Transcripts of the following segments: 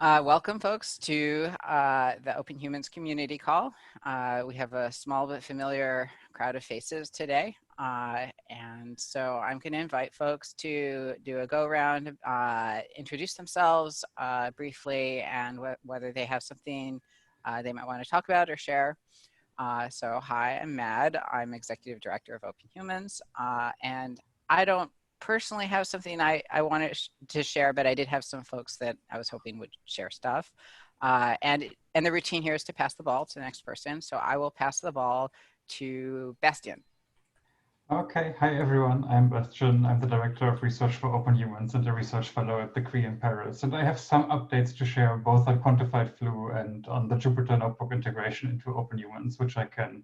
Welcome, folks, to the Open Humans community call. We have a small but familiar crowd of faces today. And so I'm going to invite folks to do a go-round, introduce themselves briefly, and whether they have something they might want to talk about or share. So hi, I'm Mad. I'm Executive Director of Open Humans. And I don't personally have something I wanted to share, but I did have some folks that I was hoping would share stuff. And the routine here is to pass the ball to the next person. So I will pass the ball to Bastian. Okay, hi everyone, I'm Bastian. I'm the Director of Research for Open Humans and a Research Fellow at the CRI in Paris. And I have some updates to share both on quantified flu and on the Jupyter Notebook integration into Open Humans, which I can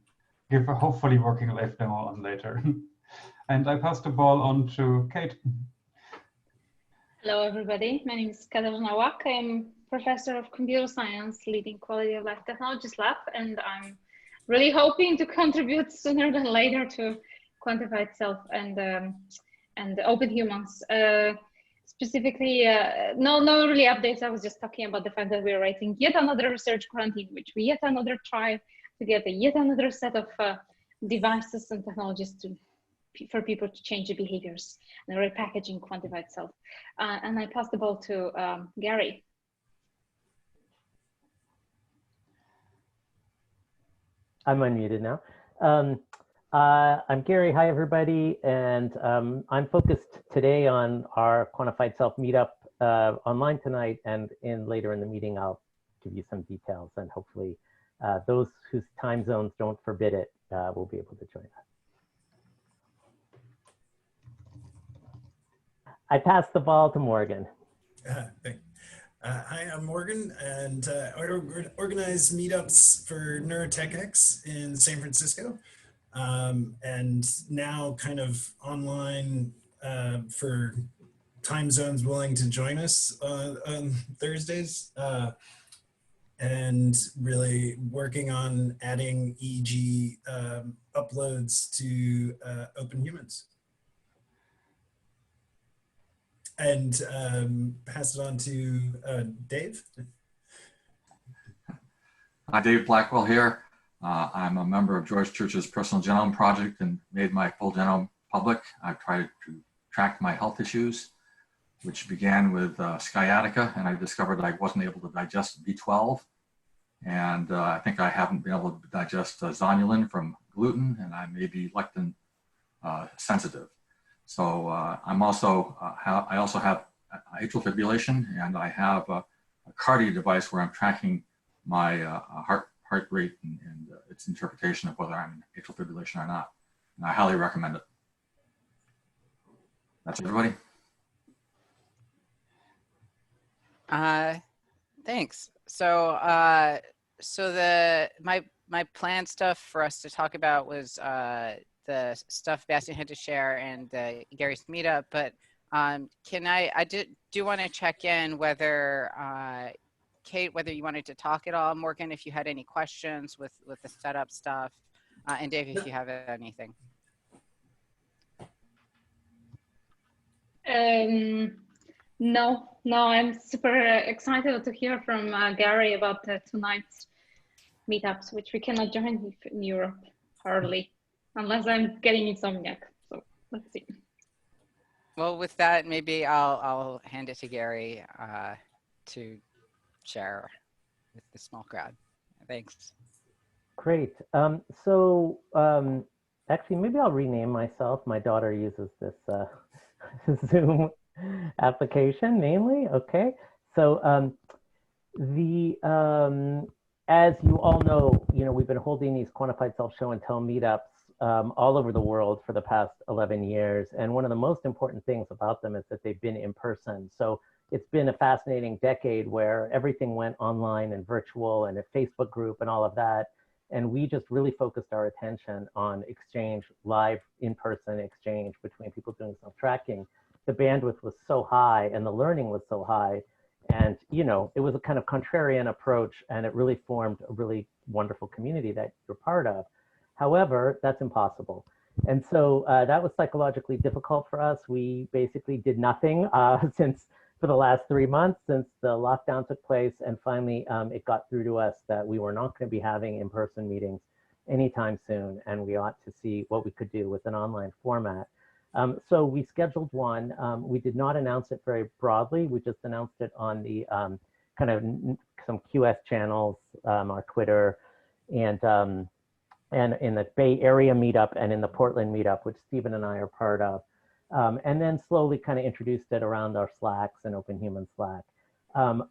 give a hopefully working live demo on later. And I pass the ball on to Kate. Hello, everybody. My name is Katarzyna Łak. I'm Professor of Computer Science, leading Quality of Life Technologies Lab, and I'm really hoping to contribute sooner than later to Quantified Self and Open Humans. Specifically, no really updates. I was just talking about the fact that we're writing yet another research grant in which we yet another try to get yet another set of devices and technologies for people to change the behaviors and repackaging Quantified Self. And I pass the ball to Gary. I'm unmuted now. I'm Gary. Hi, everybody. And I'm focused today on our Quantified Self meetup online tonight. And later in the meeting, I'll give you some details. And hopefully those whose time zones don't forbid it will be able to join us. I pass the ball to Morgan. Hi, I'm Morgan, and I organize meetups for NeurotechX in San Francisco, and now kind of online for time zones willing to join us on Thursdays, and really working on adding EEG uploads to Open Humans. And pass it on to Dave. Hi, Dave Blackwell here. I'm a member of George Church's Personal Genome Project and made my full genome public. I've tried to track my health issues, which began with sciatica, and I discovered I wasn't able to digest B12. And I think I haven't been able to digest zonulin from gluten, and I may be lectin sensitive. So I also have atrial fibrillation, and I have a cardio device where I'm tracking my heart rate and its interpretation of whether I'm in atrial fibrillation or not. And I highly recommend it. That's everybody. Thanks. So my planned stuff for us to talk about was the stuff Bastian had to share and Gary's meetup, but I do want to check in whether Kate, whether you wanted to talk at all, Morgan, if you had any questions with the setup stuff, and Dave, if you have anything. No, I'm super excited to hear from Gary about tonight's meetups, which we cannot join in Europe, hardly. Unless I'm getting insomniac, so let's see. Well, with that, maybe I'll hand it to Gary to share with the small crowd. Thanks. Great. Actually, maybe I'll rename myself. My daughter uses this Zoom application mainly. Okay. So as you all know, we've been holding these Quantified Self Show and Tell meetups all over the world for the past 11 years. And one of the most important things about them is that they've been in person. So it's been a fascinating decade where everything went online and virtual and a Facebook group and all of that. And we just really focused our attention on exchange, live in-person exchange between people doing self-tracking. The bandwidth was so high and the learning was so high. And, it was a kind of contrarian approach, and it really formed a really wonderful community that you're part of. However, that's impossible. And so that was psychologically difficult for us. We basically did nothing since for the last 3 months since the lockdown took place. And finally, it got through to us that we were not going to be having in-person meetings anytime soon, and we ought to see what we could do with an online format. So we scheduled one. We did not announce it very broadly. We just announced it on the kind of some QS channels, our Twitter, and in the Bay Area meetup and in the Portland meetup, which Stephen and I are part of. And then slowly kind of introduced it around our Slacks and Open Human Slack.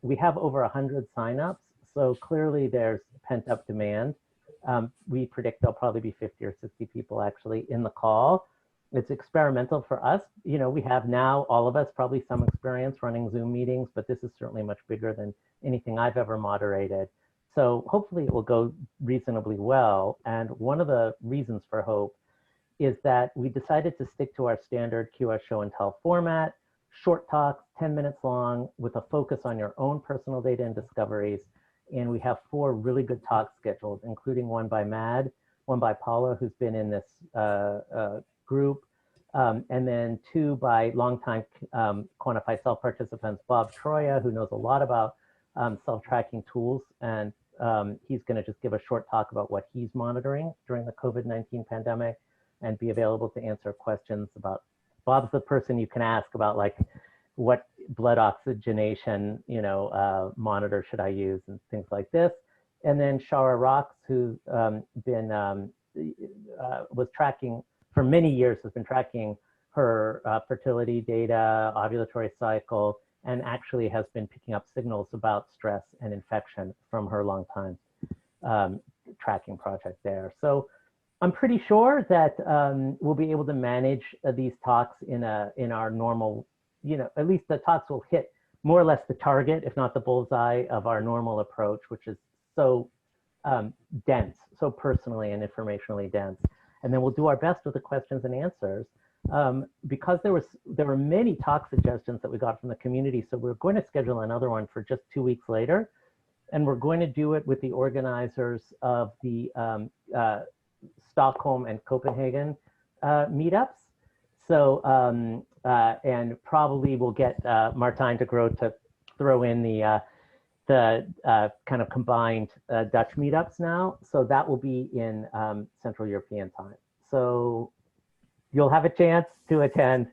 We have over 100 signups, so clearly there's pent-up demand. We predict there'll probably be 50 or 60 people actually in the call. It's experimental for us. You know, we have now, all of us, probably some experience running Zoom meetings, but this is certainly much bigger than anything I've ever moderated. So hopefully it will go reasonably well. And one of the reasons for hope is that we decided to stick to our standard QS show and tell format, short talks, 10 minutes long, with a focus on your own personal data and discoveries. And we have 4 really good talks scheduled, including one by Mad, one by Paula, who's been in this group, and then 2 by longtime Quantified Self participants, Bob Troya, who knows a lot about self-tracking tools. And he's gonna just give a short talk about what he's monitoring during the COVID-19 pandemic and be available to answer questions about, Bob's the person you can ask about like, what blood oxygenation, you know, monitor should I use and things like this. And then Shara Rocks, who's was tracking for many years, has been tracking her fertility data, ovulatory cycle, and actually has been picking up signals about stress and infection from her long time tracking project there. So I'm pretty sure that we'll be able to manage these talks in our normal, you know, at least the talks will hit more or less the target, if not the bullseye of our normal approach, which is so dense, so personally and informationally dense. And then we'll do our best with the questions and answers. Because there were many talk suggestions that we got from the community, so we're going to schedule another one for just 2 weeks later. And we're going to do it with the organizers of the Stockholm and Copenhagen meetups. So, and probably we'll get Martijn de Groot to throw in the kind of combined Dutch meetups now. So that will be in Central European time. So you'll have a chance to attend.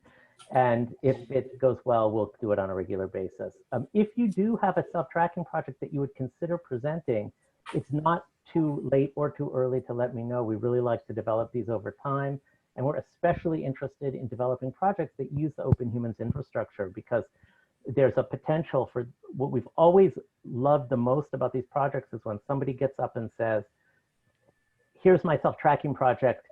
And if it goes well, we'll do it on a regular basis. If you do have a self-tracking project that you would consider presenting, it's not too late or too early to let me know. We really like to develop these over time. And we're especially interested in developing projects that use the Open Humans infrastructure, because there's a potential for what we've always loved the most about these projects is when somebody gets up and says, here's my self-tracking project.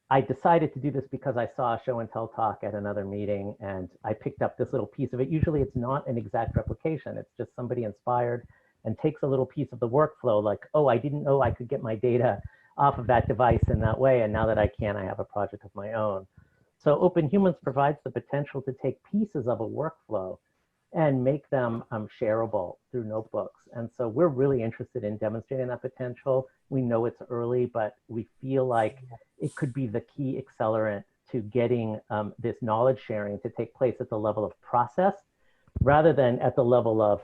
I decided to do this because I saw a show and tell talk at another meeting and I picked up this little piece of it. Usually it's not an exact replication. It's just somebody inspired and takes a little piece of the workflow, like, oh, I didn't know I could get my data off of that device in that way. And now that I can, I have a project of my own. So Open Humans provides the potential to take pieces of a workflow and make them shareable through notebooks. And so we're really interested in demonstrating that potential. We know it's early, but we feel like it could be the key accelerant to getting this knowledge sharing to take place at the level of process rather than at the level of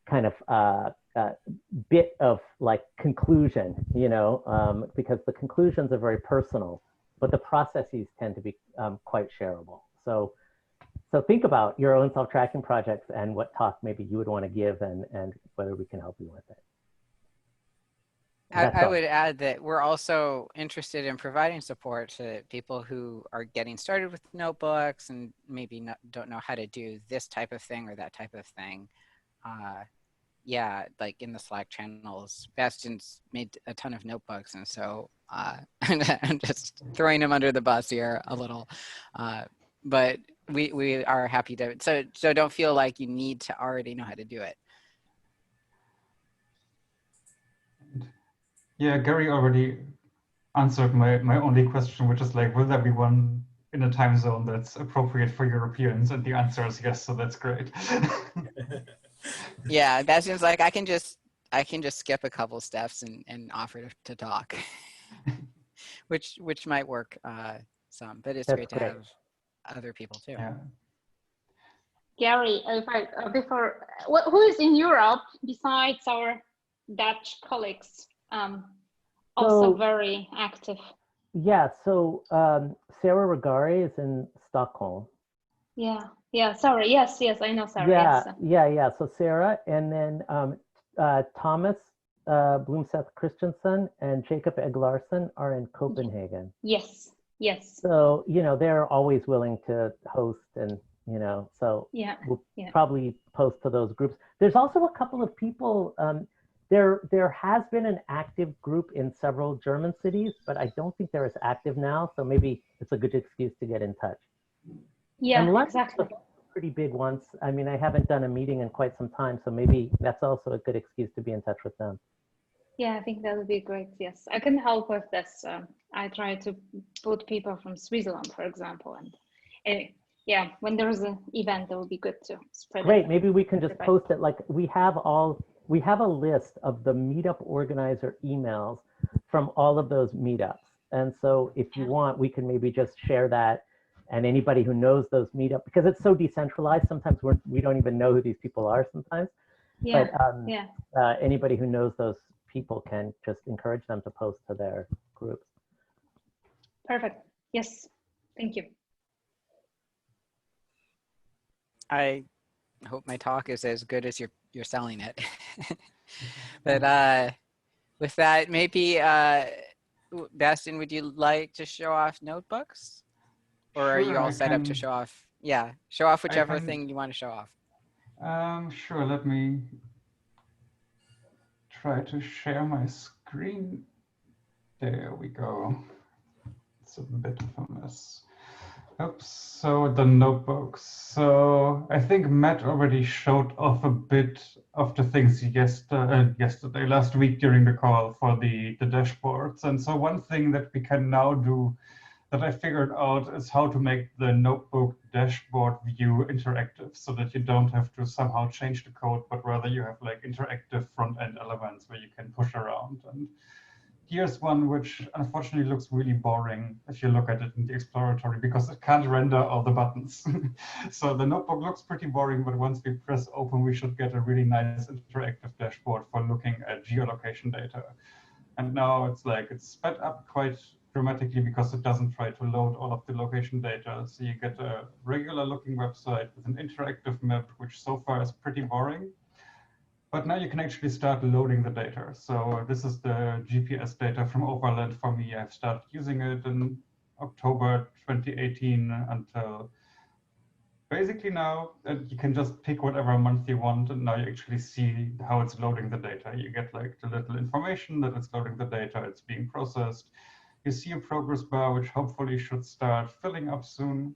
kind of bit of like conclusion, you know, because the conclusions are very personal, but the processes tend to be quite shareable. So think about your own self-tracking projects and what talk maybe you would want to give and whether we can help you with it. I would add that we're also interested in providing support to people who are getting started with notebooks and maybe don't know how to do this type of thing or that type of thing. Yeah, like in the Slack channels, Bastian's made a ton of notebooks, and so I'm just throwing him under the bus here a little. But we are happy to, so don't feel like you need to already know how to do it. Yeah, Gary already answered my only question, which is like, will there be one in a time zone that's appropriate for Europeans? And the answer is yes, so that's great. Yeah, Bastian's like, I can just skip a couple steps and offer to talk, which might work some, but it's great to have other people too. Yeah. Gary, before, who is in Europe besides our Dutch colleagues? Also very active. Yeah, so Sarah Regari is in Stockholm. Yeah, sorry, yes, I know Sarah. Yeah, yes. yeah. So Sarah, and then Thomas Blomseth Christensen and Jacob Eglarsson are in Copenhagen. Yes. So, they're always willing to host, and, so we'll probably post to those groups. There's also a couple of people, there has been an active group in several German cities, but I don't think they're as active now. So maybe it's a good excuse to get in touch. Yeah, and exactly. Pretty big ones. I mean, I haven't done a meeting in quite some time, so maybe that's also a good excuse to be in touch with them. Yeah, I think that would be great. Yes, I can help with this. I try to put people from Switzerland, for example, and yeah, when there's an event, that would be good to spread. Great. Maybe we can just post it. Like we have a list of the meetup organizer emails from all of those meetups, and so if you want, we can maybe just share that. And anybody who knows those meetup, because it's so decentralized, sometimes we don't even know who these people are sometimes. Yeah. But anybody who knows those people can just encourage them to post to their groups. Perfect. Yes. Thank you. I hope my talk is as good as you're selling it. But with that, maybe Bastian, would you like to show off notebooks? Or are you all set up to show off? Yeah, show off whichever thing you want to show off. Sure, let me try to share my screen. There we go. It's a bit of a mess. Oops, so the notebooks. So I think Matt already showed off a bit of the things last week during the call for the dashboards. And so one thing that we can now do that I figured out is how to make the notebook dashboard view interactive so that you don't have to somehow change the code, but rather you have like interactive front-end elements where you can push around. And here's one which unfortunately looks really boring if you look at it in the exploratory because it can't render all the buttons. So the notebook looks pretty boring, but once we press open, we should get a really nice interactive dashboard for looking at geolocation data. And now it's sped up quite dramatically because it doesn't try to load all of the location data. So you get a regular looking website with an interactive map, which so far is pretty boring. But now you can actually start loading the data. So this is the GPS data from Overland for me. I've started using it in October 2018 until basically now. You can just pick whatever month you want, and now you actually see how it's loading the data. You get like the little information that it's loading the data, it's being processed. You see a progress bar, which hopefully should start filling up soon,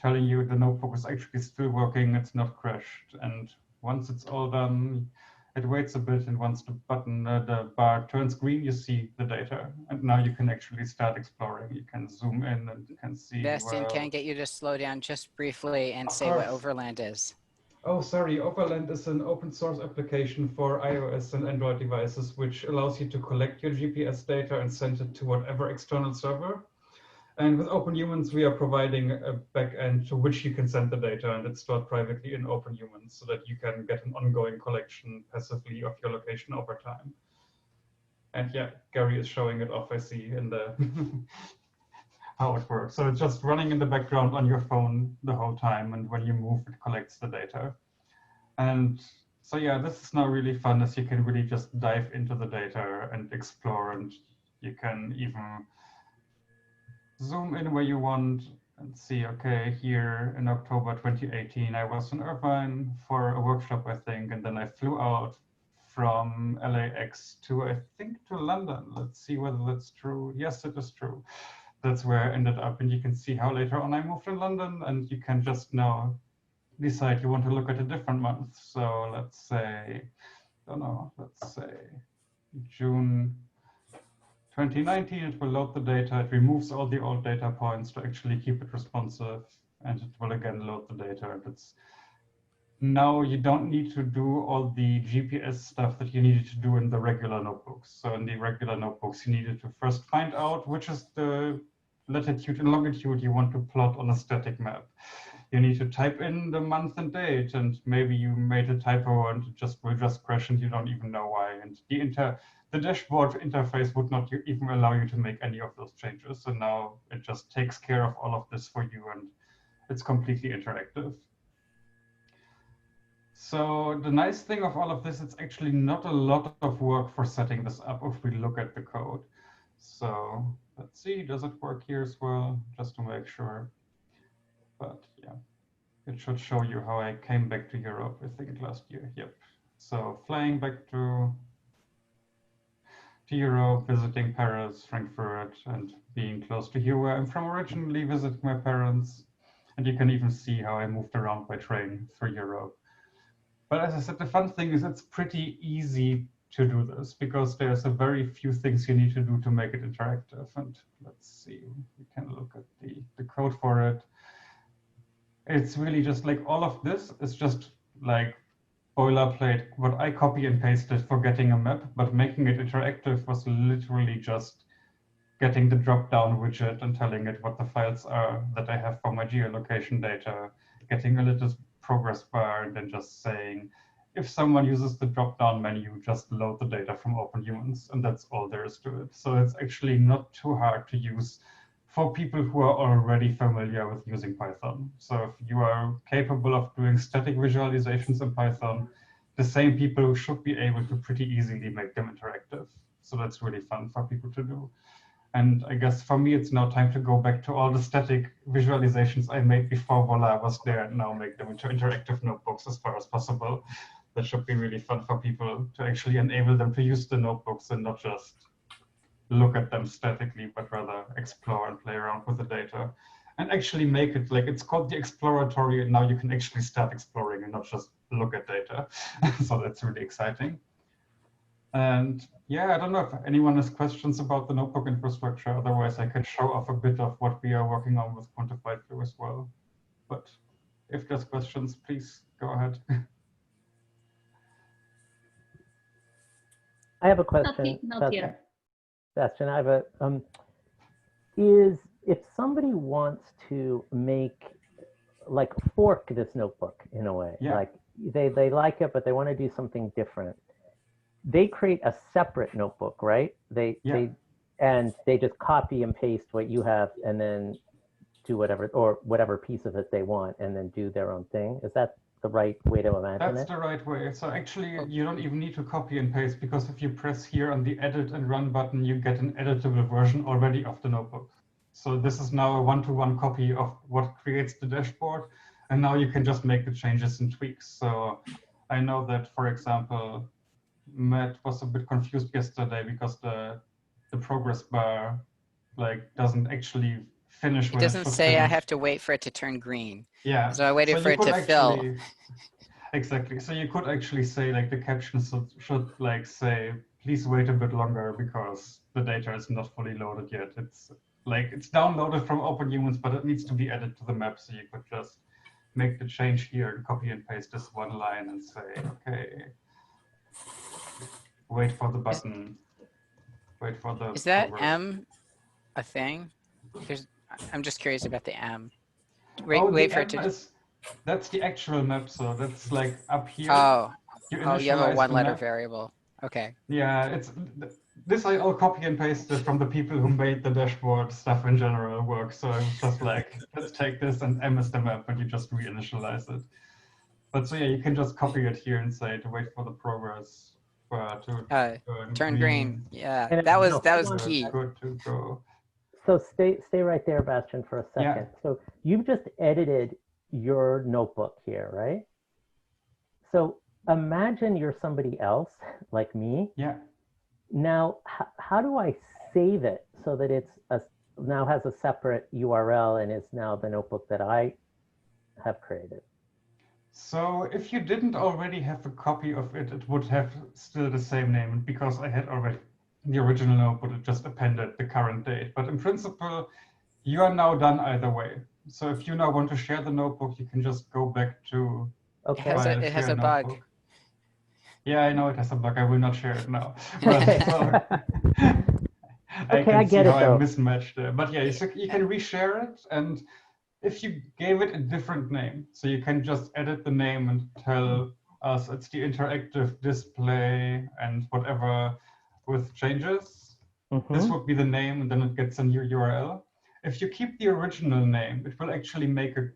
telling you the notebook is actually still working, it's not crashed. And once it's all done, it waits a bit, and once the bar turns green, you see the data. And now you can actually start exploring. You can zoom in and you can see. Bastian, can I get you to slow down just briefly and say what Overland is? Oh, sorry. Overland is an open source application for iOS and Android devices, which allows you to collect your GPS data and send it to whatever external server. And with OpenHumans, we are providing a backend to which you can send the data, and it's stored privately in OpenHumans so that you can get an ongoing collection passively of your location over time. And yeah, Gary is showing it off, I see, in the how it works. So it's just running in the background on your phone the whole time, and when you move, it collects the data. And so yeah, this is now really fun, as you can really just dive into the data and explore, and you can even zoom in where you want and see, okay, here in October 2018, I was in Irvine for a workshop, I think, and then I flew out from LAX to, I think, to London. Let's see whether that's true. Yes, it is true. That's where I ended up, and you can see how later on I moved to London, and you can just now decide you want to look at a different month. So let's say, I don't know, let's say June 2019, it will load the data. It removes all the old data points to actually keep it responsive, and it will again load the data. And it's now you don't need to do all the GPS stuff that you needed to do in the regular notebooks. So in the regular notebooks, you needed to first find out which is the latitude and longitude you want to plot on a static map. you need to type in the month and date, and maybe you made a typo and it will just crash and you don't even know why. And the dashboard interface would not even allow you to make any of those changes. So now it just takes care of all of this for you, and it's completely interactive. So the nice thing of all of this, it's actually not a lot of work for setting this up if we look at the code. So let's see, does it work here as well, just to make sure. But yeah, it should show you how I came back to Europe, I think last year. Yep. So flying back to Europe, visiting Paris, Frankfurt, and being close to here where I'm from originally, visiting my parents. And you can even see how I moved around by train through Europe. But as I said, the fun thing is it's pretty easy to do this because there's a very few things you need to do to make it interactive. And let's see, we can look at the code for it. It's really just like all of this is just like boilerplate, what I copy and pasted for getting a map, but making it interactive was literally just getting the drop-down widget and telling it what the files are that I have for my geolocation data, getting a little progress bar, and then just saying, if someone uses the drop-down menu, just load the data from OpenHumans, and that's all there is to it. So it's actually not too hard to use for people who are already familiar with using Python. So if you are capable of doing static visualizations in Python, the same people should be able to pretty easily make them interactive. So that's really fun for people to do. And I guess for me, it's now time to go back to all the static visualizations I made before Voila was there, and now make them into interactive notebooks as far as possible. That should be really fun for people to actually enable them to use the notebooks and not just look at them statically, but rather explore and play around with the data and actually make it like, it's called the exploratory, and now you can actually start exploring and not just look at data. So that's really exciting. And yeah, I don't know if anyone has questions about the notebook infrastructure. Otherwise, I could show off a bit of what we are working on with Quantified Flu as well. But if there's questions, please go ahead. I have a question. Not here. Sebastian, I have a, if somebody wants to make, like, fork this notebook in a way, yeah. Like they like it, but they want to do something different, they create a separate notebook, right? They just copy and paste what you have and then do whatever piece of it they want and then do their own thing. Is that the right way to imagine it? That's the right way. So actually, you don't even need to copy and paste, because if you press here on the edit and run button, you get an editable version already of the notebook. So this is now a one-to-one copy of what creates the dashboard. And now you can just make the changes and tweaks. So I know that, for example, Matt was a bit confused yesterday because the progress bar doesn't actually finish. It doesn't say I have to wait for it to turn green. Yeah. So I waited for it to fill. Exactly. So you could actually say like the caption should like say, please wait a bit longer because the data is not fully loaded yet. It's downloaded from OpenHumans, but it needs to be added to the map. So you could just make the change here and copy and paste this one line and say, okay, wait for the button. Wait for the. Is that progress. M a thing? I'm just curious about the M. Wait for it to. That's the actual map. So that's like up here. Oh, you have a one-letter map. variable. Okay. Yeah, this I all copy and pasted from the people who made the dashboard stuff in general work. So I was just like, let's take this and M is the map, and you just reinitialize it. But so yeah, you can just copy it here and say to wait for the progress to turn green. Yeah, that was key. Good to go. So stay right there, Bastian, for a second. Yeah. So you've just edited your notebook here, right? So imagine you're somebody else like me. Yeah. Now, how do I save it so that it's now has a separate URL and is now the notebook that I have created? So if you didn't already have a copy of it, it would have still the same name, because I had already the original notebook, it just appended the current date. But in principle, you are now done either way. So if you now want to share the notebook, you can just go back to. Okay. It has a bug. Yeah, I know it has a bug. I will not share it now. Okay. I get it, how though. I mismatched it. But yeah, you can reshare it, and if you gave it a different name, so you can just edit the name and tell us it's the interactive display and whatever with changes, this would be the name, and then it gets a new URL. If you keep the original name, it will actually make a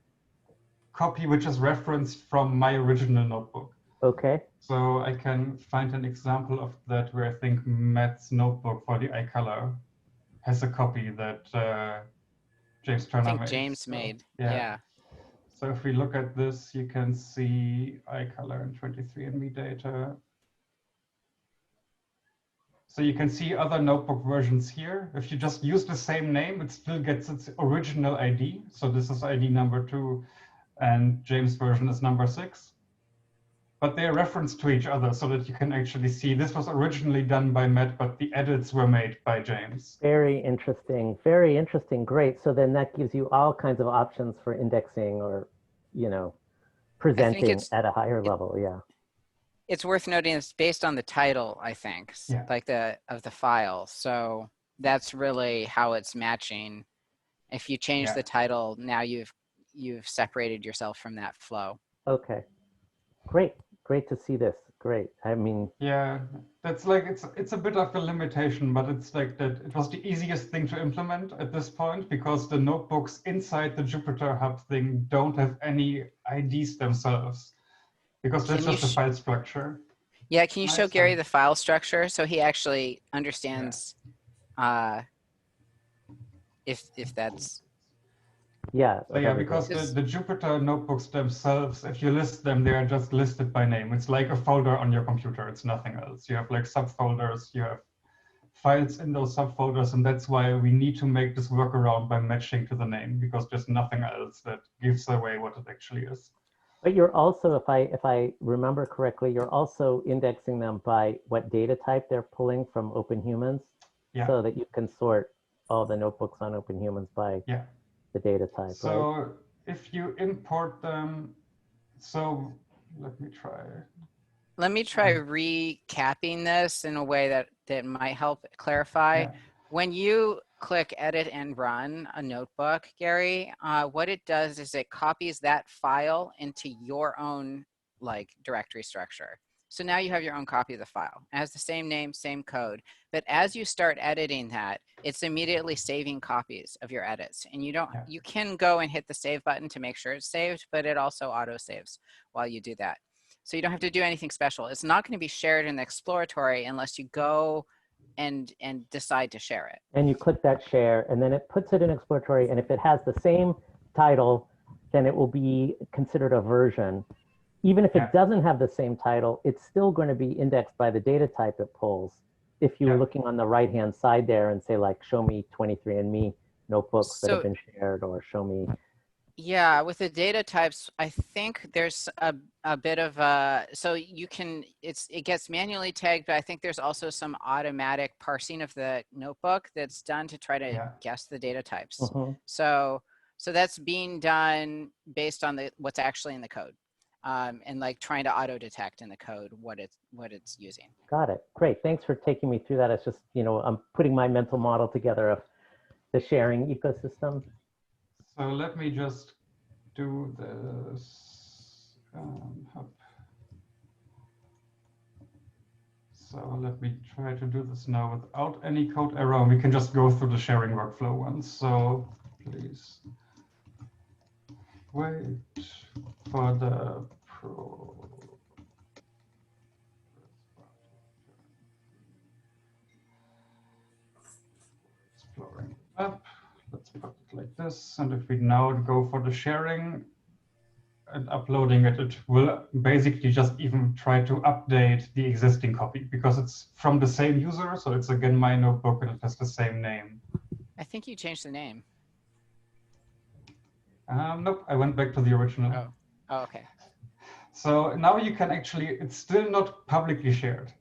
copy which is referenced from my original notebook. Okay. So I can find an example of that where I think Matt's notebook for the iColor has a copy that James Turner I think made. James made. Yeah. Yeah. So if we look at this, you can see iColor and 23andMe data. So you can see other notebook versions here. If you just use the same name, it still gets its original ID. So this is ID number 2, and James' version is number 6. But they are referenced to each other so that you can actually see this was originally done by Matt, but the edits were made by James. Very interesting. Very interesting. Great. So then that gives you all kinds of options for indexing or, you know, presenting at a higher level. Yeah. It's worth noting it's based on the title, I think, Yeah. like of the file. So that's really how it's matching. If you change Yeah. the title, now you've separated yourself from that flow. Okay. Great. Great to see this. Great. I mean, yeah, that's like it's a bit of a limitation, but it's like that it was the easiest thing to implement at this point because the notebooks inside the Jupyter Hub thing don't have any IDs themselves because that's just a file structure. Yeah, can you show Gary the file structure so he actually understands if that's... Yeah. So yeah, because the Jupyter notebooks themselves, if you list them, they are just listed by name. It's like a folder on your computer. It's nothing else. You have like subfolders, you have files in those subfolders, and that's why we need to make this workaround by matching to the name because there's nothing else that gives away what it actually is. But you're also, if I remember correctly, you're also indexing them by what data type they're pulling from OpenHumans, so that you can sort all the notebooks on OpenHumans by the data type. So right? if you import them, so let me try. Let me try recapping this in a way that might help clarify. Yeah. When you click edit and run a notebook, Gary, what it does is it copies that file into your own like directory structure. So now you have your own copy of the file. It has the same name, same code. But as you start editing that, it's immediately saving copies of your edits. And you can go and hit the save button to make sure it's saved, but it also auto saves while you do that. So you don't have to do anything special. It's not going to be shared in the exploratory unless you go and decide to share it. And you click that share, and then it puts it in exploratory. And if it has the same title, then it will be considered a version. Even if it doesn't have the same title, it's still going to be indexed by the data type it pulls. If you're looking on the right-hand side there and say, like, show me 23andMe notebooks that have been shared, or show me. Yeah, with the data types, I think there's a bit of a, so you can, it gets manually tagged, but I think there's also some automatic parsing of the notebook that's done to try to guess the data types. Mm-hmm. So that's being done based on what's actually in the code. And like trying to auto detect in the code what it's using. Got it. Great. Thanks for taking me through that. It's just, you know, I'm putting my mental model together of the sharing ecosystem. So let me just do this. So let me try to do this now without any code error. We can just go through the sharing workflow once. So please wait for the pro. Exploring up. Let's put it like this. And if we now go for the sharing and uploading it, it will basically just even try to update the existing copy because it's from the same user. So it's again my notebook and it has the same name. I think you changed the name. Nope, I went back to the original. Oh, okay. So now you can actually, it's still not publicly shared.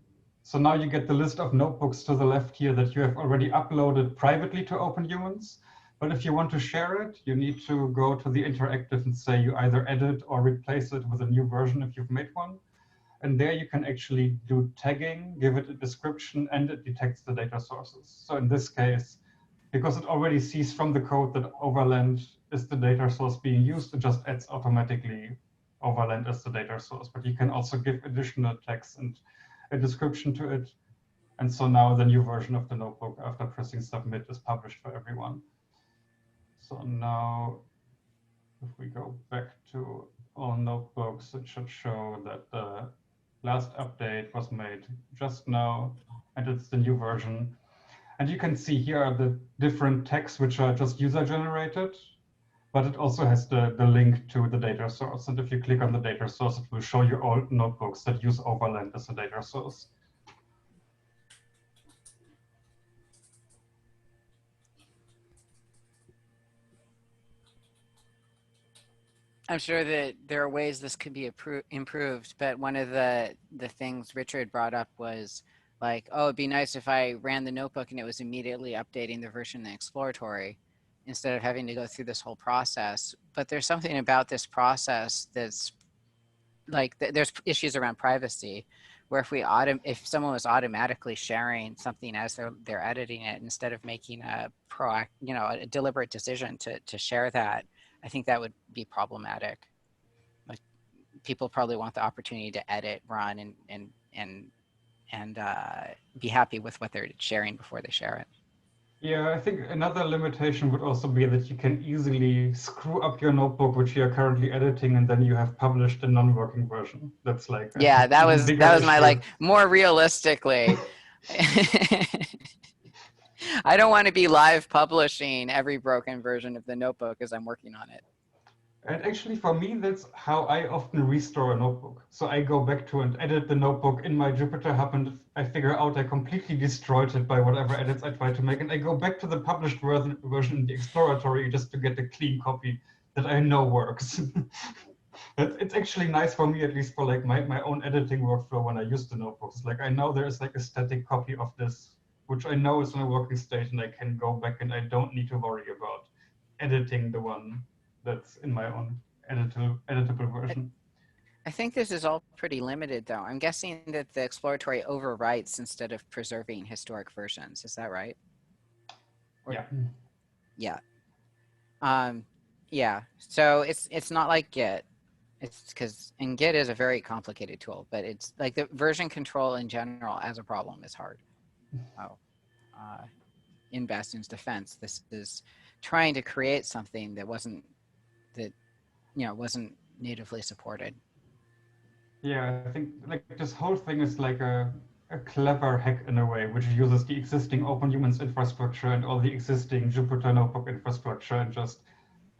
So now you get the list of notebooks to the left here that you have already uploaded privately to OpenHumans. But if you want to share it, you need to go to the interactive and say you either edit or replace it with a new version if you've made one. And there you can actually do tagging, give it a description, and it detects the data sources. So in this case, because it already sees from the code that Overland is the data source being used, it just adds automatically overland as the data source. But you can also give additional text and a description to it. And so now the new version of the notebook after pressing submit is published for everyone. So now if we go back to all notebooks, it should show that the last update was made just now, and it's the new version. And you can see here are the different texts which are just user generated, but it also has the link to the data source. And if you click on the data source, it will show you all notebooks that use Overland as a data source. I'm sure that there are ways this could be improved, but one of the things Richard brought up was like, oh, it'd be nice if I ran the notebook and it was immediately updating the version in exploratory instead of having to go through this whole process. But there's something about this process that's like, there's issues around privacy, where if someone was automatically sharing something as they're editing it instead of making a a deliberate decision to share that, I think that would be problematic. Like, people probably want the opportunity to edit, run, and be happy with what they're sharing before they share it. Yeah, I think another limitation would also be that you can easily screw up your notebook, which you are currently editing, and then you have published a non-working version. That's like yeah, that was my issue. like more realistically. I don't want to be live publishing every broken version of the notebook as I'm working on it. And actually, for me, that's how I often restore a notebook. So I go back to and edit the notebook in my Jupyter Hub, and I figure out I completely destroyed it by whatever edits I tried to make. And I go back to the published version in the exploratory just to get a clean copy that I know works. It's actually nice for me, at least for like my own editing workflow when I use the notebooks. Like I know there is like a static copy of this, which I know is in a working state, and I can go back and I don't need to worry about editing the one that's in my own editable version. I think this is all pretty limited, though. I'm guessing that the exploratory overwrites instead of preserving historic versions. Is that right? Yeah. Yeah. Yeah. So it's not like Git. It's because, and Git is a very complicated tool, but it's like the version control in general as a problem is hard. In Bastion's defense, this is trying to create something that wasn't natively supported. Yeah, I think like this whole thing is like a clever hack in a way, which uses the existing OpenHumans infrastructure and all the existing Jupyter Notebook infrastructure and just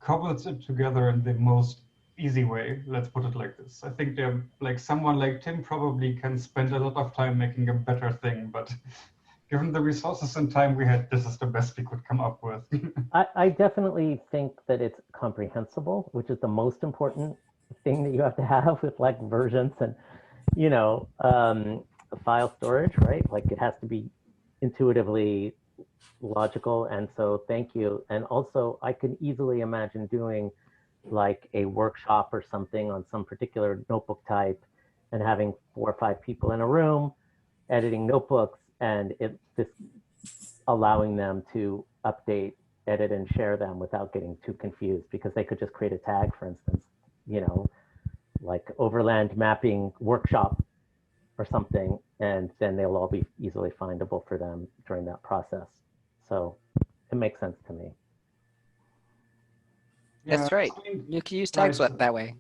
cobbles it together in the most easy way. Let's put it like this. I think they're like someone like Tim probably can spend a lot of time making a better thing, but given the resources and time we had, this is the best we could come up with. I definitely think that it's comprehensible, which is the most important thing that you have to have with like versions and, file storage, right? Like it has to be intuitively logical. And so thank you. And also I can easily imagine doing like a workshop or something on some particular notebook type and having 4 or 5 people in a room editing notebooks, and just allowing them to update, edit, and share them without getting too confused, because they could just create a tag, for instance, like overland mapping workshop or something, and then they'll all be easily findable for them during that process. So it makes sense to me. That's right. You can use tags that way.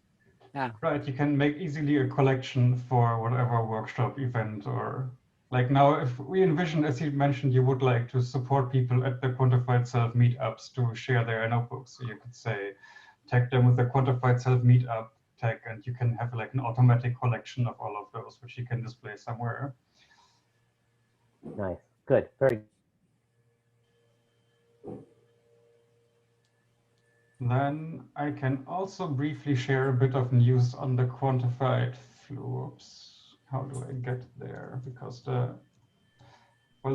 Yeah. Right. You can make easily a collection for whatever workshop event, or like now, if we envision, as you mentioned, you would like to support people at the Quantified Self meetups to share their notebooks. So you could say, tag them with the Quantified Self meetup tag, and you can have like an automatic collection of all of those, which you can display somewhere. Nice. Good. Very good. Then I can also briefly share a bit of news on the quantified flu. Oops. How do I get there? Because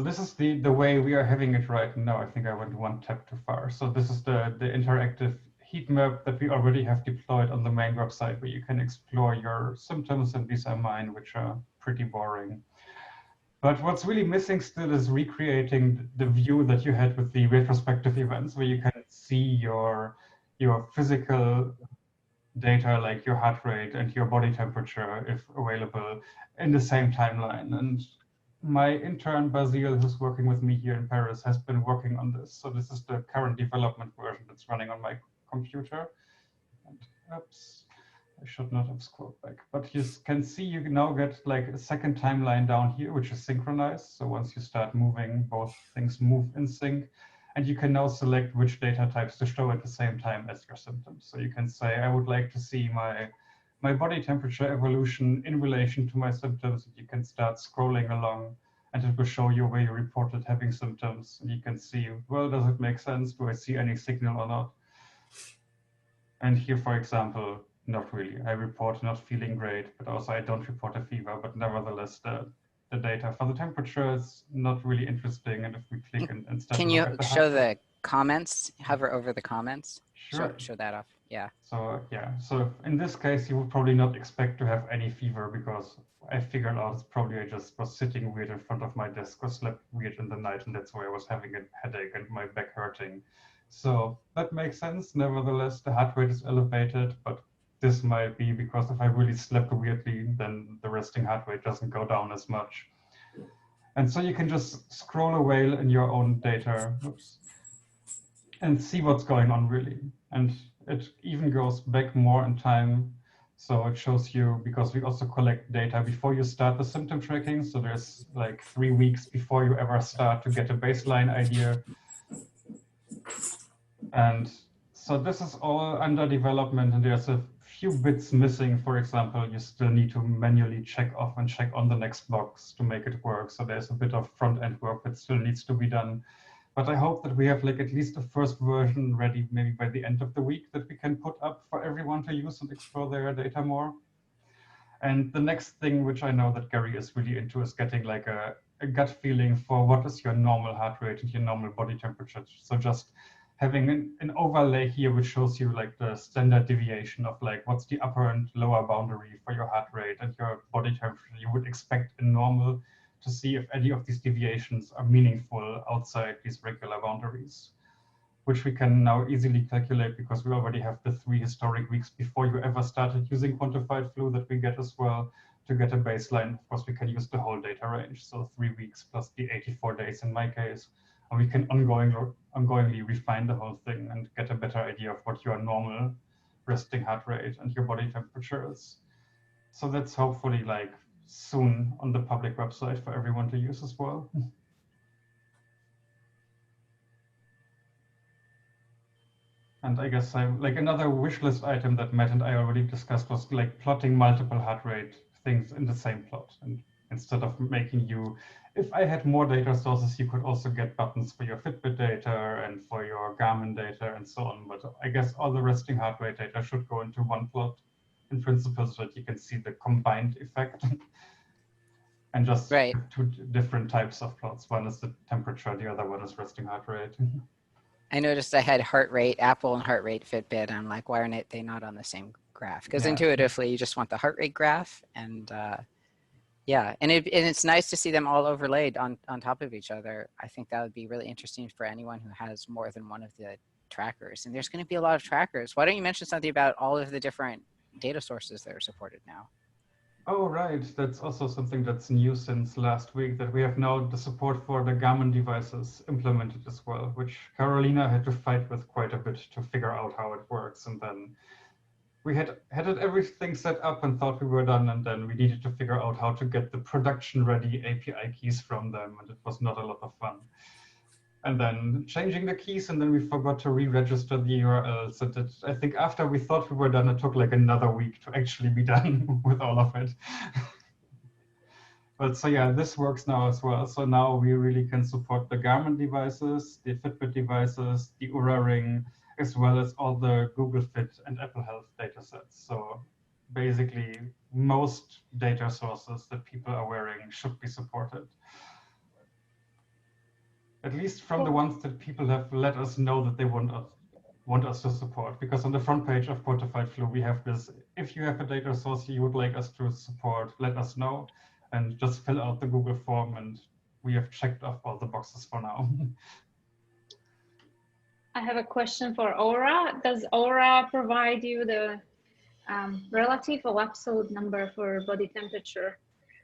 this is the way we are having it right now. I think I went 1 tab too far. So this is the interactive heat map that we already have deployed on the main website, where you can explore your symptoms, and these are mine, which are pretty boring. But what's really missing still is recreating the view that you had with the retrospective events, where you can see your your physical data like your heart rate and your body temperature, if available, in the same timeline. And my intern, Basile, who's working with me here in Paris, has been working on this. So this is the current development version that's running on my computer. And, oops, I should not have scrolled back. But you can see you now get like a second timeline down here, which is synchronized. So once you start moving, both things move in sync. And you can now select which data types to show at the same time as your symptoms. So you can say, I would like to see my body temperature evolution in relation to my symptoms. You can start scrolling along and it will show you where you reported having symptoms. And you can see, well, does it make sense? Do I see any signal or not? And here, for example, not really. I report not feeling great, but also I don't report a fever, but nevertheless, the data for the temperature is not really interesting. And if we click and instead Can look you at the show heart rate, the comments, hover over the comments? sure. Show that off, yeah. So yeah, so in this case, you would probably not expect to have any fever because I figured out it's probably I just was sitting weird in front of my desk or slept weird in the night, and that's why I was having a headache and my back hurting. So that makes sense. Nevertheless, the heart rate is elevated, but this might be because if I really slept weirdly, then the resting heart rate doesn't go down as much. And so you can just scroll away in your own data, oops, and see what's going on really. And it even goes back more in time. So it shows you, because we also collect data before you start the symptom tracking. So there's like 3 weeks before you ever start to get a baseline idea. And so this is all under development, and there's a few bits missing. For example, you still need to manually check off and check on the next box to make it work. So there's a bit of front end work that still needs to be done. But I hope that we have like at least a first version ready maybe by the end of the week that we can put up for everyone to use and explore their data more. And the next thing, which I know that Gary is really into, is getting like a gut feeling for what is your normal heart rate and your normal body temperature. So just having an overlay here which shows you like the standard deviation of like what's the upper and lower boundary for your heart rate and your body temperature you would expect in normal, to see if any of these deviations are meaningful outside these regular boundaries, which we can now easily calculate because we already have the 3 historic weeks before you ever started using quantified flu that we get as well to get a baseline. Of course, we can use the whole data range, so 3 weeks plus the 84 days in my case, and we can ongoingly refine the whole thing and get a better idea of what your normal resting heart rate and your body temperature is. So that's hopefully like soon on the public website for everyone to use as well. And I guess like another wish list item that Matt and I already discussed was like plotting multiple heart rate things in the same plot. And instead of making you, if I had more data sources, you could also get buttons for your Fitbit data and for your Garmin data and so on. But I guess all the resting heart rate data should go into one plot in principle so that you can see the combined effect. And just Right. 2 different types of plots. One is the temperature, the other one is resting heart rate. I noticed I had heart rate, Apple and heart rate Fitbit. I'm like, why aren't they not on the same graph? Because Yeah. intuitively, you just want the heart rate graph. And yeah, and it's nice to see them all overlaid on top of each other. I think that would be really interesting for anyone who has more than one of the trackers. And there's going to be a lot of trackers. Why don't you mention something about all of the different data sources that are supported now? Oh, right. That's also something that's new since last week, that we have now the support for the Garmin devices implemented as well, which Carolina had to fight with quite a bit to figure out how it works. And then we had everything set up and thought we were done. And then we needed to figure out how to get the production ready API keys from them. And it was not a lot of fun. And then changing the keys, and then we forgot to re-register the URL. So that I think after we thought we were done, it took like another week to actually be done with all of it. But so yeah, this works now as well. So now we really can support the Garmin devices, the Fitbit devices, the Oura Ring, as well as all the Google Fit and Apple Health data sets. So basically, most data sources that people are wearing should be supported. At least from the ones that people have let us know that they want us to support. Because on the front page of Quantified Flu, we have this, if you have a data source you would like us to support, let us know, and just fill out the Google form, and we have checked off all the boxes for now. I have a question for Aura. Does Aura provide you the relative or absolute number for body temperature?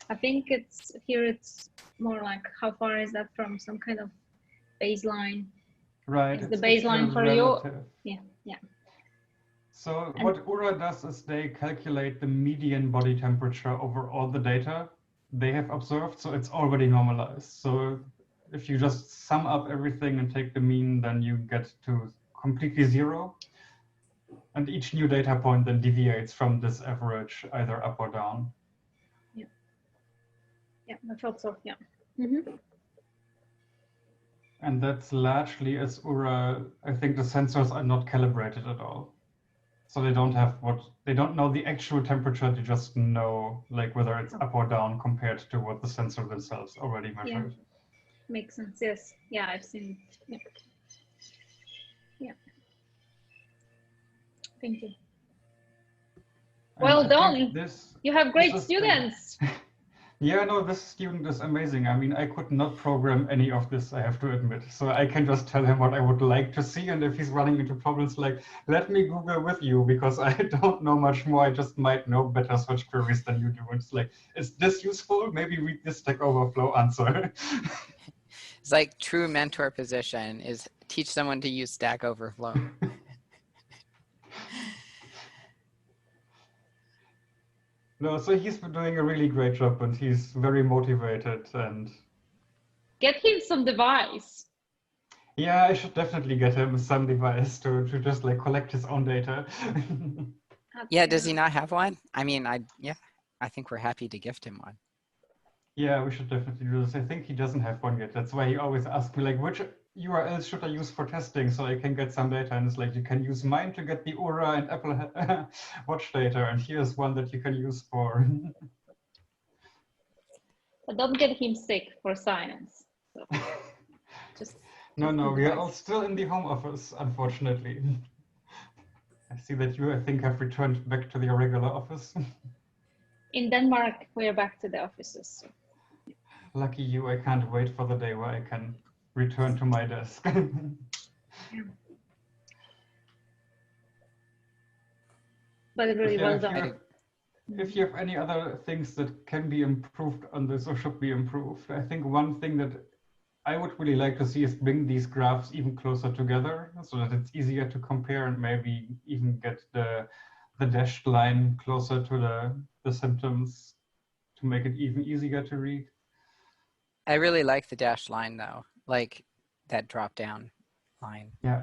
I think it's more like how far is that from some kind of baseline? Right. Is the baseline for relative. you? Yeah. So what Aura does is they calculate the median body temperature over all the data they have observed. So it's already normalized. So if you just sum up everything and take the mean, then you get to completely zero. And each new data point then deviates from this average, either up or down. Yeah. Yeah, I thought so. Yeah. Mm-hmm. And that's largely as Aura, I think the sensors are not calibrated at all. So they don't know the actual temperature, they just know like whether it's up or down compared to what the sensor themselves already measured. Yeah. Makes sense, yes. Yeah, I've seen it. Yeah. Yeah. Thank you. Well done. You have great students. Yeah, no, this student is amazing. I mean, I could not program any of this, I have to admit. So I can just tell him what I would like to see. And if he's running into problems like, let me Google with you because I don't know much more. I just might know better search queries than you do. It's like, is this useful? Maybe read this Stack Overflow answer. It's like true mentor position is teach someone to use Stack Overflow. No, so he's been doing a really great job and he's very motivated and get him some device. Yeah, I should definitely get him some device to just like collect his own data. Yeah, does he not have one? I mean, I think we're happy to gift him one. Yeah, we should definitely do this. I think he doesn't have one yet. That's why he always asks me like, which URLs should I use for testing so I can get some data? And it's like, you can use mine to get the Aura and Apple Watch data. And here's one that you can use for. But don't get him sick for science. So No, we are all still in the home office, unfortunately. I see that you, I think, have returned back to the regular office. In Denmark, we're back to the offices. So. Lucky you, I can't wait for the day where I can return to my desk. Yeah. But really well done. If you have any other things that can be improved on this or should be improved, I think one thing that I would really like to see is bring these graphs even closer together so that it's easier to compare and maybe even get the dashed line closer to the symptoms to make it even easier to read. I really like the dashed line though, like that drop down line. Yeah.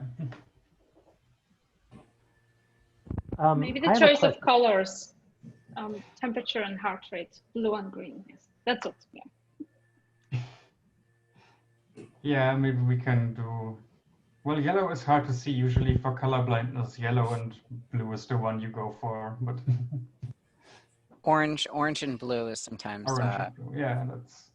Maybe the choice of colors, temperature and heart rate, blue and green. Yes, that's it. Yeah. Yeah, maybe we can do. Well, yellow is hard to see. Usually for color blindness, yellow and blue is the one you go for. But orange and blue is sometimes. Orange and blue. Yeah, that's.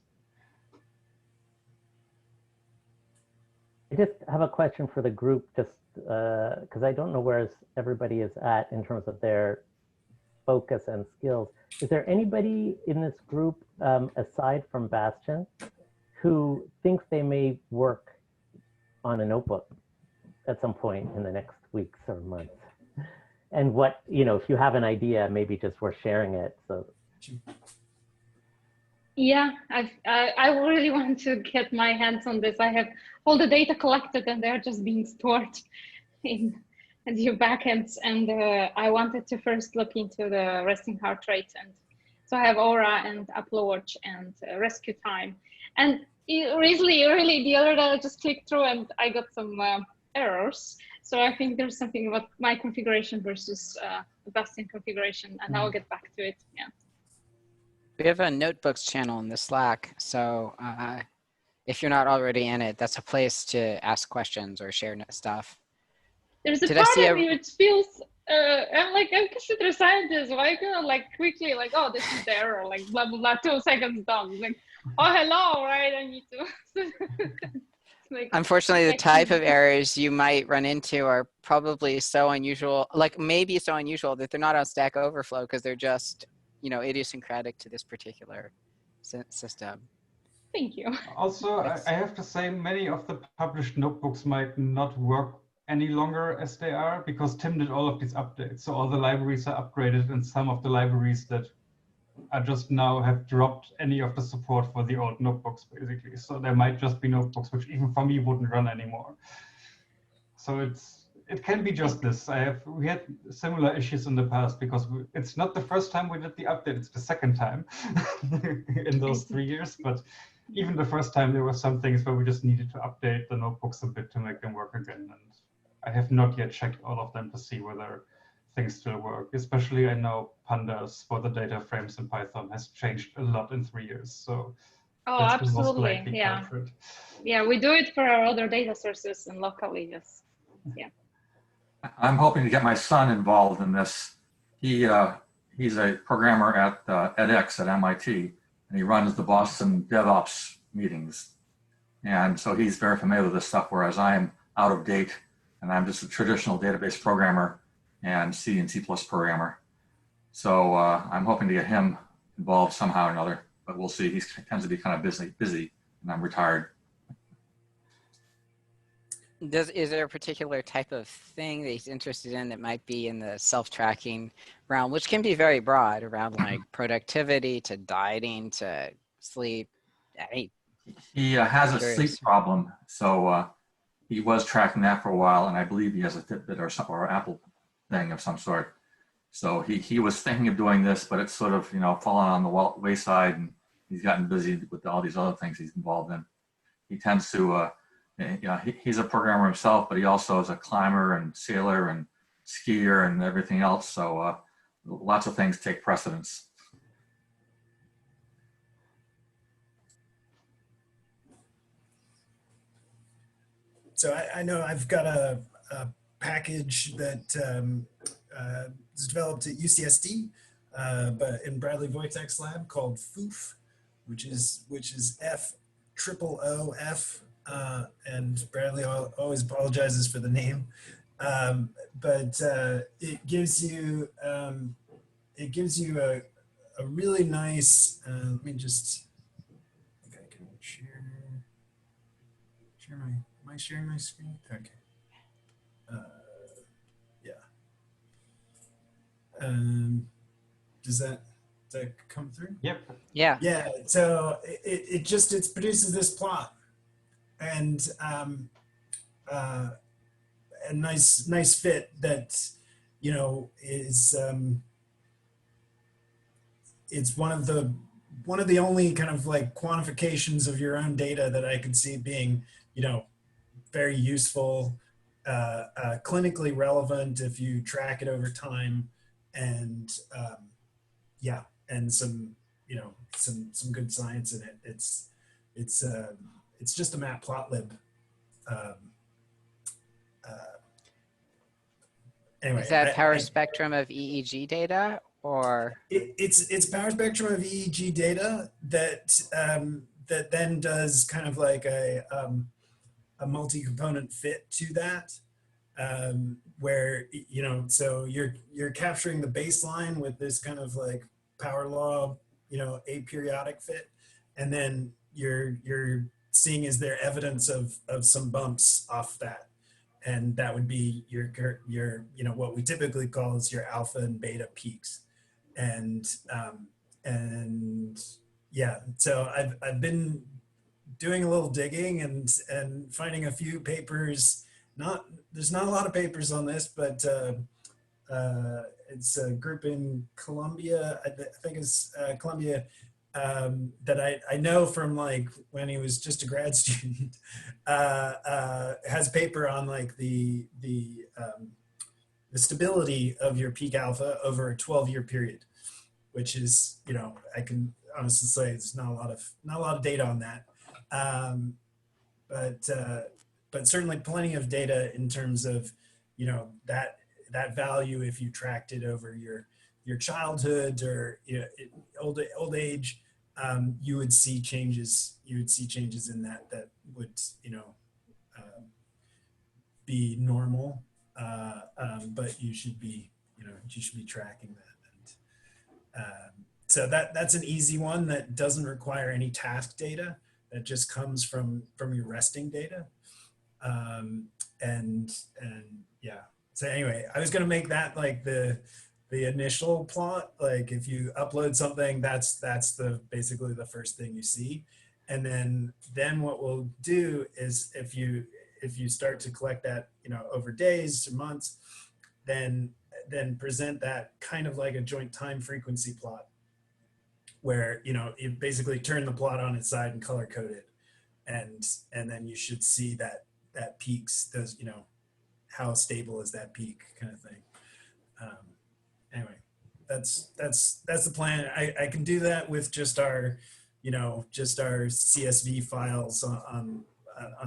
I just have a question for the group, just because I don't know where everybody is at in terms of their focus and skills. Is there anybody in this group, aside from Bastian, who thinks they may work on a notebook at some point in the next weeks or months? And what, if you have an idea, maybe just worth sharing it. So. Yeah, I really want to get my hands on this. I have all the data collected and they're just being stored in your backends. And I wanted to first look into the resting heart rate. And so I have Aura and Apple Watch and rescue time. And really, the other day I just clicked through and I got some errors. So I think there's something about my configuration versus the Bastian configuration, and I'll get back to it. Yeah. We have a notebooks channel in the Slack, so if you're not already in it, that's a place to ask questions or share stuff. There's a part of me which feels I'm considered a scientist. Why can I quickly oh, this is the error, blah blah blah, 2 seconds done. Oh hello, right? I need to. Unfortunately, the type of errors you might run into are probably so unusual, maybe so unusual that they're not on Stack Overflow because they're just, idiosyncratic to this particular system. Thank you. Also, I have to say many of the published notebooks might not work any longer as they are because Tim did all of these updates. So all the libraries are upgraded, and some of the libraries that are just now have dropped any of the support for the old notebooks, basically. So there might just be notebooks which even for me wouldn't run anymore. So it can be just this. We had similar issues in the past because it's not the first time we did the update, it's the second time in those 3 years. But even the first time, there were some things where we just needed to update the notebooks a bit to make them work again. And I have not yet checked all of them to see whether things still work. Especially I know pandas for the data frames in Python has changed a lot in 3 years. So Oh, that's the most absolutely. likely Yeah. culprit. Yeah, we do it for our other data sources and locally, yes. Yeah. I'm hoping to get my son involved in this. He's a programmer at edX at MIT, and he runs the Boston DevOps meetings. And so he's very familiar with this stuff, whereas I'm out of date, and I'm just a traditional database programmer and C and C+ programmer. So I'm hoping to get him involved somehow or another, but we'll see. He tends to be kind of busy, and I'm retired. Is there a particular type of thing that he's interested in that might be in the self-tracking realm, which can be very broad, around like productivity to dieting to sleep? He has a sleep problem, so he was tracking that for a while, and I believe he has a Fitbit or Apple thing of some sort. So he was thinking of doing this, but it's sort of fallen on the wayside, and he's gotten busy with all these other things he's involved in. He tends to. He's a programmer himself, but he also is a climber and sailor and skier and everything else. So lots of things take precedence. So I know I've got a package that is developed at UCSD, but in Bradley Wojtek's lab called FOOF, which is FOOF. And Bradley always apologizes for the name, but it gives you a really nice. Let me just. I think I can share my. Am I sharing my screen? Okay. Yeah. Does that come through? Yep. Yeah. Yeah. So it produces this plot. And a nice fit that is it's one of the only kind of like quantifications of your own data that I could see being very useful, clinically relevant if you track it over time, and and some some good science in it. It's just a matplotlib. Anyway, is that power spectrum of EEG data, or it's power spectrum of EEG data that that then does kind of like a multi-component fit to that, where so you're capturing the baseline with this kind of like power law aperiodic fit, and then you're seeing is there evidence of some bumps off that, and that would be your what we typically call is your alpha and beta peaks, and yeah, so I've been doing a little digging and finding a few papers. There's not a lot of papers on this, but it's a group in Columbia. I think it's Columbia. That I know from like when he was just a grad student, has a paper on like the stability of your peak alpha over a 12-year period, which is I can honestly say there's not a lot of data on that, but certainly plenty of data in terms of that value if you tracked it over your childhood or old age. You would see changes. You would see changes in that would be normal, but you should be tracking that. And so that's an easy one that doesn't require any task data. That just comes from your resting data. And yeah. So anyway, I was gonna make that like the initial plot. Like if you upload something, that's basically the first thing you see. And then what we'll do is if you start to collect that, you know, over days or months, then present that kind of like a joint time frequency plot, where, you know, you basically turn the plot on its side and color code it, and then you should see that peaks, those, you know, how stable is that peak kind of thing. Anyway, that's the plan. I can do that with just our, you know, just our CSV files on